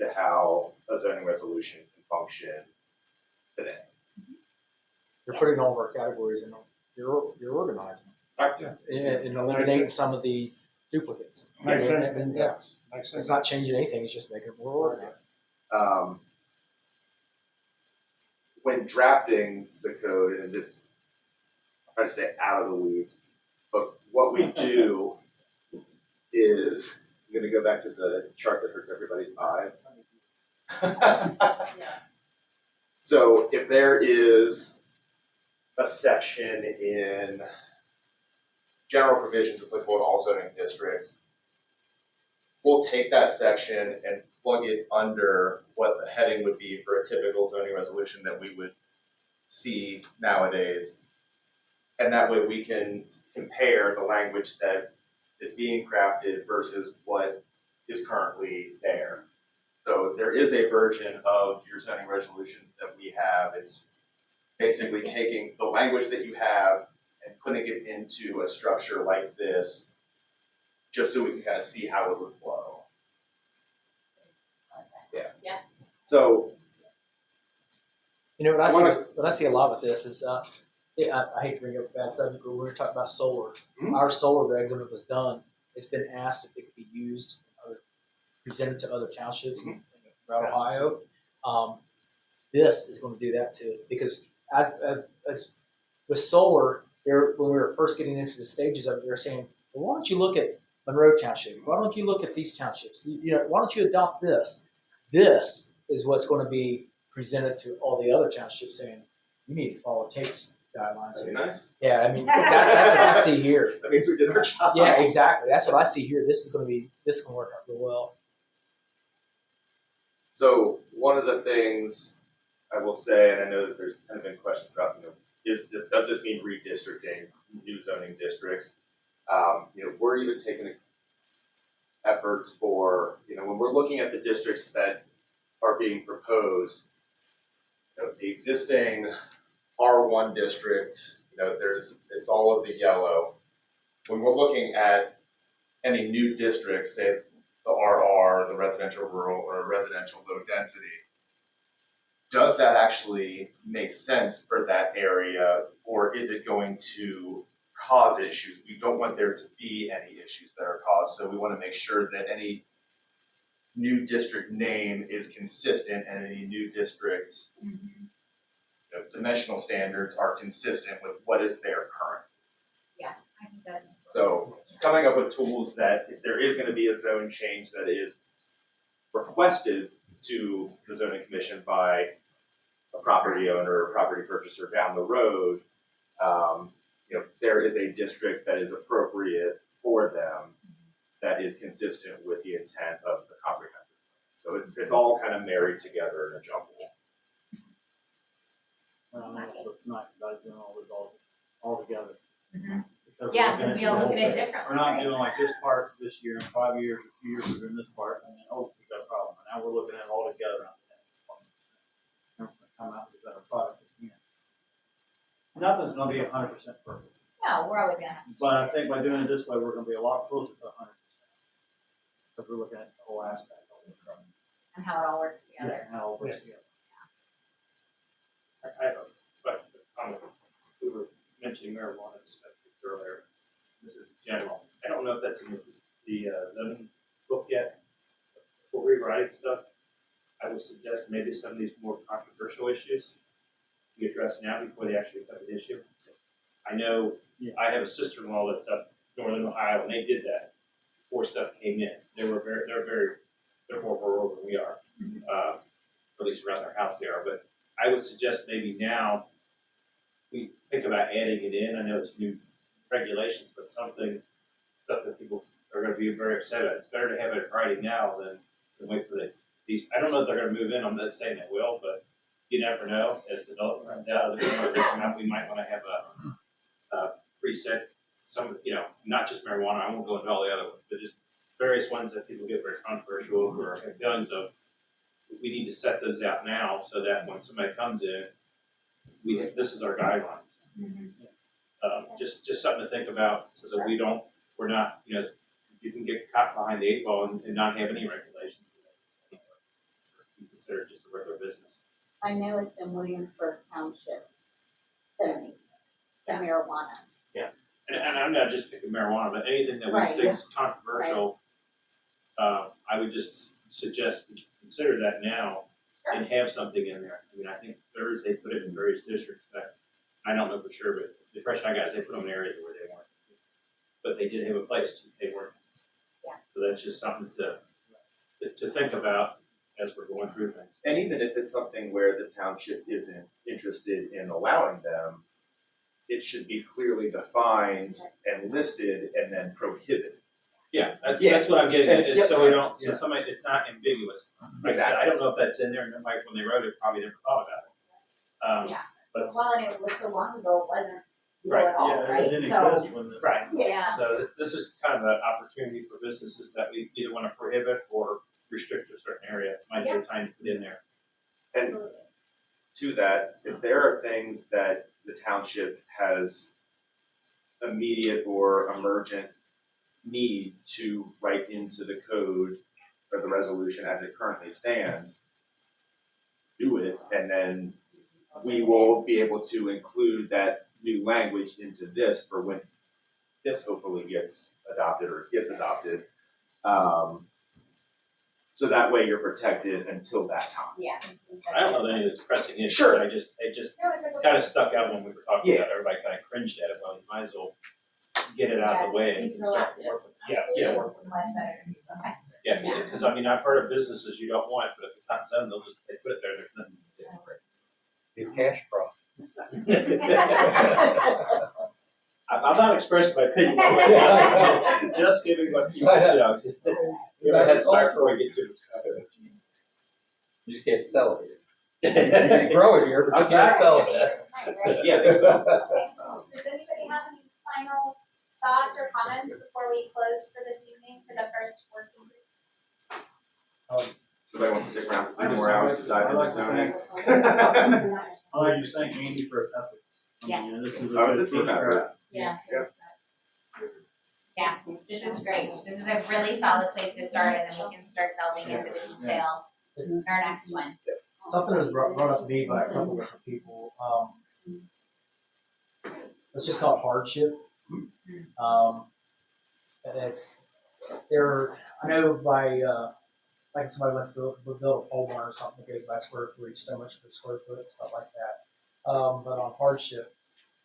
to how a zoning resolution can function today. You're putting all of our categories in, you're organizing Yeah. and eliminating some of the duplicates. Makes sense. And, yeah, Makes sense. it's not changing anything, it's just making it more organized. When drafting the code, and this, I'm trying to stay out of the weeds, but what we do is, I'm gonna go back to the chart that hurts everybody's eyes. So if there is a section in general provisions applicable to all zoning districts, we'll take that section and plug it under what the heading would be for a typical zoning resolution that we would see nowadays. And that way we can compare the language that is being crafted versus what is currently there. So there is a version of your zoning resolution that we have. It's basically taking the language that you have and putting it into a structure like this, just so we can kind of see how it would flow. Yeah. So, You know, what I see a lot with this is, I hate to bring up a bad subject, but we were talking about solar. Mhm. Our solar regs, when it was done, it's been asked if it could be used, or presented to other townships throughout Ohio. This is going to do that too, because as with solar, when we were first getting into the stages of it, they were saying, well, why don't you look at Monroe Township? Why don't you look at these townships? Why don't you adopt this? This is what's going to be presented to all the other townships, saying you need to follow Tate's guidelines. that'd be nice. Yeah, I mean that's what I see here. That means we did our job. Yeah, exactly. That's what I see here. This can work out real well. So one of the things I will say, and I know that there's kind of been questions about, does this mean redistricting new zoning districts? We're even taking efforts for, when we're looking at the districts that are being proposed, the existing R1 district, it's all of the yellow. When we're looking at any new districts, say the RR, the residential rural, or residential low density, does that actually make sense for that area, or is it going to cause issues? We don't want there to be any issues that are caused, so we want to make sure that any new district name is consistent and any new district dimensional standards are consistent with what is there currently. Yeah, I think that's important. So coming up with tools that if there is going to be a zone change that is requested to the zoning commission by a property owner or property purchaser down the road, there is a district that is appropriate for them that is consistent with the intent of the comprehensive plan. So it's all kind of married together in a jumble. It's nice about doing all this all together. Mhm. Because Yeah, we're because we all look at it differently. We're not right? doing like this part this year, in 5 years, or 2 years, we're doing this part, and then, we got a problem. And now we're looking at it all together. And come out with a better product at the end. Nothing's gonna be 100% perfect. No, we're always gonna have to. But I think by doing it this way, we're gonna be a lot closer to 100%. Because we're looking at the whole aspect of it. And how it all works together. Yeah, and how it works together. I have a question. We were mentioning marijuana dispensaries earlier. This is general. I don't know if that's in the zoning book yet. For rewriting stuff, I would suggest maybe some of these more controversial issues be addressed now before they actually become an issue. I know I have a sister-in-law that's up northern Ohio, and they did that before stuff came in. They're more rural than we are, or at least around their house they are. But I would suggest maybe now we think about adding it in. I know it's new regulations, but stuff that people are going to be very upset about. It's better to have it in writing now than wait for these. I don't know if they're going to move in. I'm not saying they will, but you never know. As development runs out, we might want to have a preset. Some, not just marijuana. I won't go into all the other ones, but just various ones that people get very controversial over, have feelings of. We need to set those out now so that when somebody comes in, this is our guidelines. Just something to think about so that we're not, you can get caught behind the 8 ball and not have any regulations. considered just a regular business. I know it's in Williamsburg Township's zoning, the marijuana. And I'm not just picking marijuana, but anything that we Right, think is controversial, I would just suggest we consider that now and have something in there. I mean, I think Thursday put it in various districts that, I don't know for sure, but the impression I got is they put them in areas where they weren't. But they did have a place, they weren't. Yeah. So that's just something to think about as we're going through things. And even if it's something where the township isn't interested in allowing them, it should be clearly defined and listed and then prohibited. Yeah, Yeah. that's what I'm getting at, is Yep. so we don't, so Yeah. somebody, it's not ambiguous. Like I said, I don't know if that's in there, and then like when they wrote it, probably never thought about it. Yeah. But, Well, and it was so long ago, it wasn't legal Right, at all, Yeah, right? it didn't So, exist when the. right, yeah, so this is kind of an opportunity for businesses that we either wanna prohibit or restrict a certain area, might be a time to put in there. And absolutely. to that, if there are things that the township has immediate or emergent need to write into the code or the resolution as it currently stands, do it, and then we will be able to include that new language into this for when this hopefully gets adopted or gets adopted. So that way you're protected until that time. Yeah. I don't know that any of it's pressing issue, Sure. but it just No, it's a good. kinda stuck out when we were talking Yeah. about it, everybody kinda cringed at it, well, you might as well get it out of the way and start working. Yeah, work with it. Much better. Okay. Yeah, because I mean, I've heard of businesses you don't want, but if it's not zoned, they'll just, they put it there, there's nothing to do. Your cash crop. I'm not expressing my opinion, just giving what you know, give a head start before we get to it. You just can't sell it here. You can grow it here, but you can't sell it. Right? Yeah, I think so. Okay. Does anybody have any final thoughts or comments before we close for this evening for the first working group? Somebody wants to stick around for 3 more hours to dive into zoning? I'd like to thank Andy for his efforts. I mean, Yes. This is a Oh, good it's a team first effort. draft. Yeah. Yeah. Yeah, this is great. This is a really solid place to start, and then we can start delving into the details It's in our next one. something that was brought up to me by a couple different people. Let's just call it hardship. And it's there. I know by like somebody wants to build a pole barn or something that goes by square footage, so much per square foot, stuff like that. But on hardship,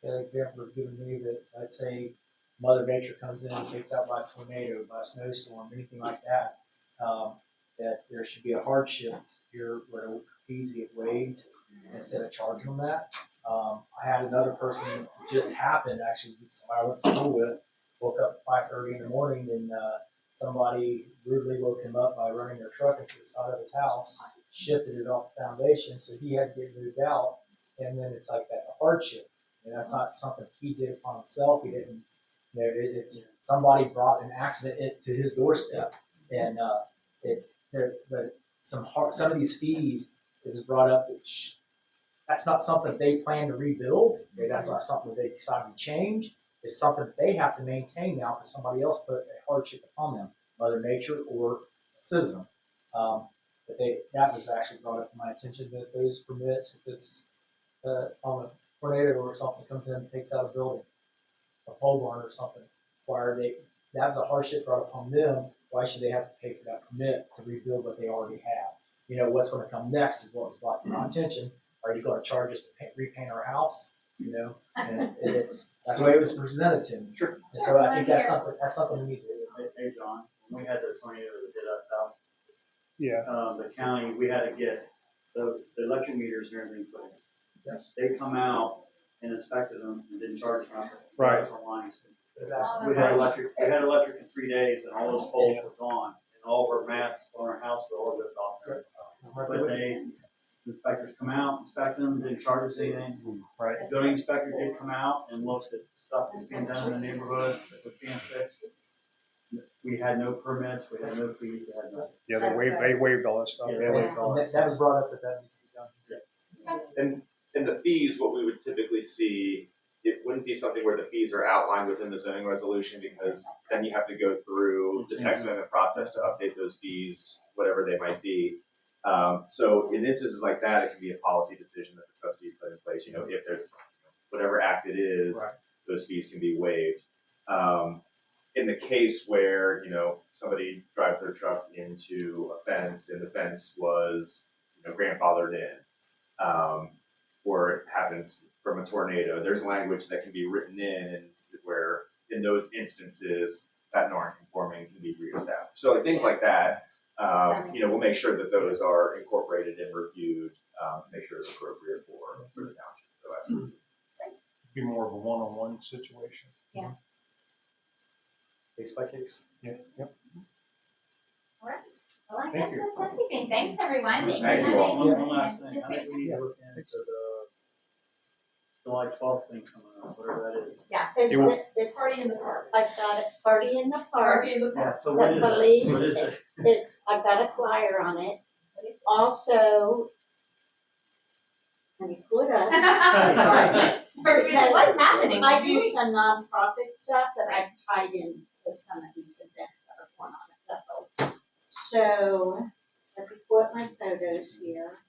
an example was given to me that let's say Mother Nature comes in and takes out by a tornado, by a snowstorm, anything like that. That there should be a hardship here where the fees get waived instead of charging them that. I had another person who just happened, actually, somebody I went to school with, woke up at 5:30 in the morning and somebody rudely woke him up by running their truck into the side of his house, shifted it off the foundation, so he had to get moved out. And then it's like, that's a hardship. And that's not something he did upon himself. He didn't, you know, it's somebody brought an accident to his doorstep. And it's there, but some of these fees, it was brought up that that's not something they plan to rebuild. Okay, that's not something they decide to change. It's something that they have to maintain now because somebody else put a hardship upon them, Mother Nature or a citizen. But that was actually brought up to my attention that those permits, if it's on a tornado or something comes in and takes out a building, a pole barn or something, that was a hardship brought upon them. Why should they have to pay for that permit to rebuild what they already have? You know, what's going to come next is what was brought to my attention. Are you going to charge us to repaint our house? You know, and that's the way it was presented to me. Sure. And so I think that's something we need to do. Hey, John, when we had the tornado that hit us out, Yeah, the county, we had to get the electric meters and everything put in. Yes. They come out and inspected them and didn't charge them. Right. For lines. Exactly. We had electric in 3 days and all those poles were gone and all of our masts on our house were all ripped off there. But inspectors come out, inspect them, didn't charge us anything. right. The building inspector did come out and looked at stuff that's being done in the neighborhood that was being fixed. We had no permits, we had no fees, we had nothing. Yeah, they waived all that stuff. Yeah, Yeah, they they- waived all And that was brought up that needs to be done. And the fees, what we would typically see, it wouldn't be something where the fees are outlined within the zoning resolution because then you have to go through the text amendment process to update those fees, whatever they might be. So in instances like that, it can be a policy decision that the trustees put in place, if there's whatever act it is, Right. those fees can be waived. In the case where, somebody drives their truck into a fence and the fence was, grandfathered in, or it happens from a tornado, there's language that can be written in and where in those instances that non-conforming can be reestablished. So like things like that, we'll make sure that those are incorporated and reviewed, to make sure it's appropriate for the township, so absolutely. Be more of a one-on-one situation. Case by case. Yeah, yep. Alright, well, I Thank guess you. that's everything, thanks everyone. Thank Have you all. anything- One last thing, just I think we need to look into the July 12th thing coming up, whatever that is. Yeah. It's, Party in the park. I've got it, party in the park, Party in the Yeah, park. so what is the it? police, What is it? I've got a flyer on it. Also, let me put up. Sorry. What's happening? I do some nonprofit stuff that I've tied into some of these events that are going on at Bethel. So, let me put my photos here.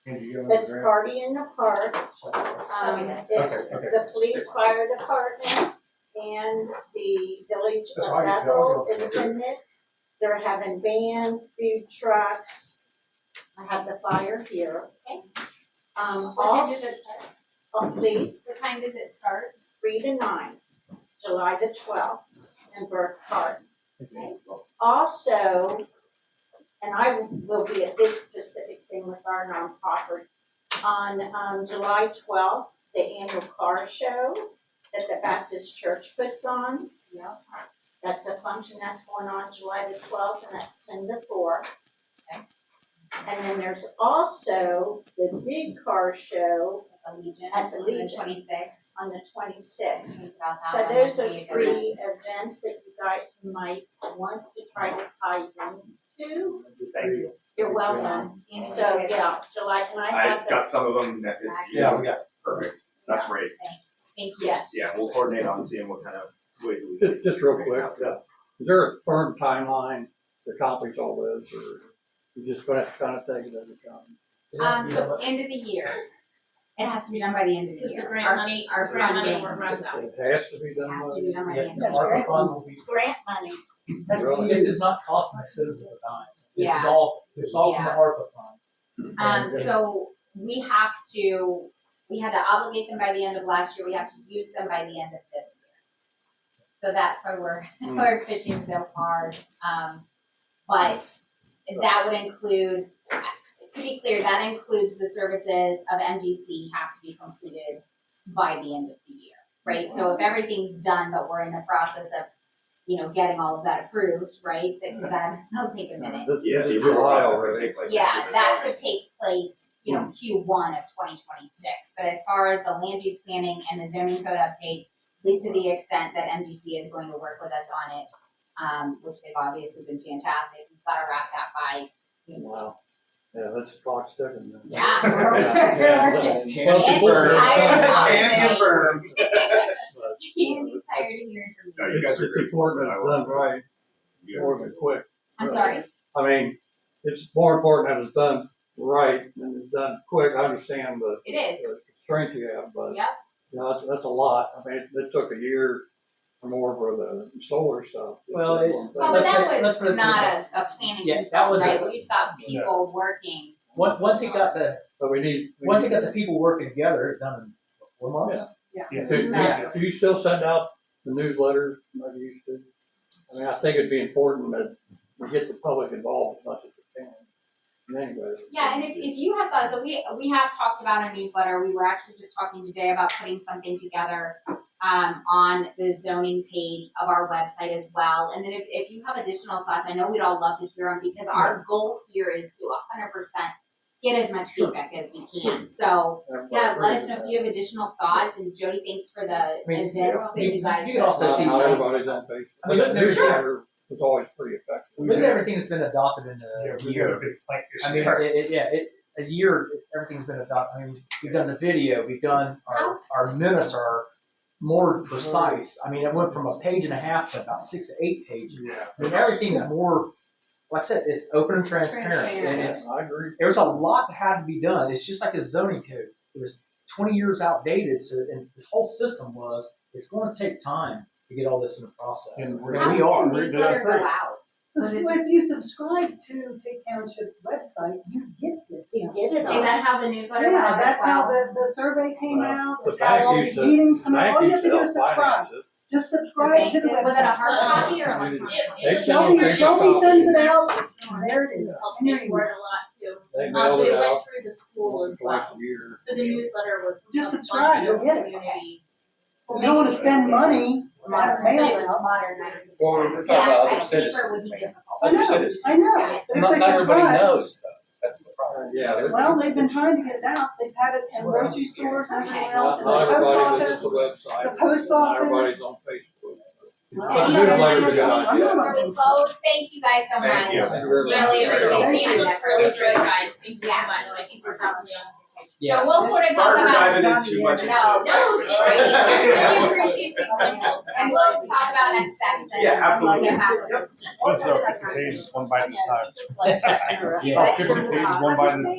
And you go It's over Party in the Park. Show me this. It's Okay. the police, fire department, and the village That's of right, Bethel yeah, is in it. They're having bands, food trucks. I have the flyer here. Okay. Also, What time does it start? please, What time does it start? 3 to 9, July the 12th, in Burke Park. Okay. Also, and I will be at this specific thing with our nonprofit, on July 12th, the annual car show that the Baptist Church puts on. Yeah. That's a function that's going on July the 12th, and that's 10 to 4. Okay. And then there's also the big car show At the Legion. At the on Legion. 26th. on the 26th. Think about that So one. those are When you get 3 events that you guys might want to try to tie into. Thank you. You're welcome. it. And So, you get yeah, it. July, and I have I the, got some of them that, Yeah, we got. perfect, that's great. Thanks. Thank you. yes. Yeah, we'll coordinate on seeing what kind of way do we. Just real quick, is there a firm timeline to accomplish all this, or you just gonna have to kind of take it as it comes? It has to be So done. end of the year. It has to be done by the end of the Is year. the grant money, Our grant money funding runs out? It has to be done has by. to be done by the Yeah, end the of the year. ARPA fund will be. It's grant money. Really? This is not costing the citizens a dime. This is Yeah. all, it's all from the ARPA fund. So we had to obligate them by the end of last year, we have to use them by the end of this year. So that's why we're pushing so hard. But that would include, to be clear, that includes the services of MGC have to be completed by the end of the year, right? So if everything's done, but we're in the process of, getting all of that approved, right? Because that'll take a minute. Yeah, the It's approval July process will already. take place. Yeah, after this that already. could take place, Q1 of 2026. But as far as the land use planning and the zoning code update, at least to the extent that MGC is going to work with us on it, which they've obviously been fantastic, we've got to wrap that by. Wow. Yeah, that's clock sticking then. Yeah, Yeah, we're yeah. Well, Andy's confirmed. tired of talking Can to me. confirm. Andy's tired of hearing from No, me. you guys It's are great. important, it's done right, You more guys- than quick. I'm sorry. I mean, it's more important that it's done right than it's done quick. I understand the It is. constraints you have, but, Yep. that's a lot. I mean, it took a year or more for the solar stuff. Well, It's- Well, but Let's that let's put was it not this a planning Yeah, that consult, was right? a- We've got people working. Once it got the, But we need. once it got the people working together, it's done in 4 months. Do you still send out the newsletter like you used to? I mean, I think it'd be important that we get the public involved as much as we can. Anyway. Yeah, and if you have thought, so we have talked about a newsletter, we were actually just talking today about putting something together on the zoning page of our website as well, and then if you have additional thoughts, I know we'd all love to hear them, because our goal here is to 100% get as much feedback as we can, so, yeah, let us know if you have additional thoughts, and Jody, thanks for the mean, events that you guys. you can also Not see- everybody's on Facebook. I mean, look, But the there's- newsletter was always pretty effective. Look at everything that's been adopted in Yeah, a we year. got a big fight this I mean, year. a year, everything's been adopted. I mean, we've done the video, we've done our minutes are more precise. I mean, it went from a page and a half to about 6 to 8 pages. Yeah. I mean, everything is more like I said, it's open and transparent, and it's, I agree. there's a lot that had to be done. It's just like a zoning code. It was 20 years outdated, so, and this whole system was, it's going to take time to get all this in the process. And we're- And we How are. did the newsletter go out? Was it So just- if you subscribe to Tate Township website, you get this. You get it Is on. that how the newsletter went Yeah, out as that's how well? the survey came Well, out, the that's how all bank these used to- meetings come out, Bank all you used have to to do is help subscribe. finance it. Just The subscribe bank to the did- was it a website. hard copy or electronic? They Shelby, sell them Shelby paper sends it copies. out, there it is. Helped And pay there you for go. it a lot too. They But mailed it it went out through the school as twice well. a year. So the newsletter was. Just a subscribe, bunch you'll of get it. community. You don't wanna spend money, to have it But it mailed was out. modernized. Well, we're talking Yeah, about I other think paper would citizens, be man. difficult. I Other know, citizens. I know, but if Not, they not everybody subscribe, knows though, that's the problem. Yeah. well, they've been trying to get it out, they've had it in grocery stores and everywhere else, Not in the post everybody office. visits the website. the post Not office. everybody's on Facebook. Well, But Any the other newsletter's a good comments idea. before we close? Thank you guys so much. Thank you. Thank you very much. Really appreciate Thank it. you. These look really great, guys. Thank you so Yeah. much. I think we're definitely on. Yeah. So we'll sort of talk Sorry for about, diving in too much into No, it. No, it's great. I appreciate the info. and we'll talk about next steps and. Yeah, absolutely. get back with us. What's up, 50 pages, one bite at a time. Just like. Yeah. About 50 pages, one bite at a time.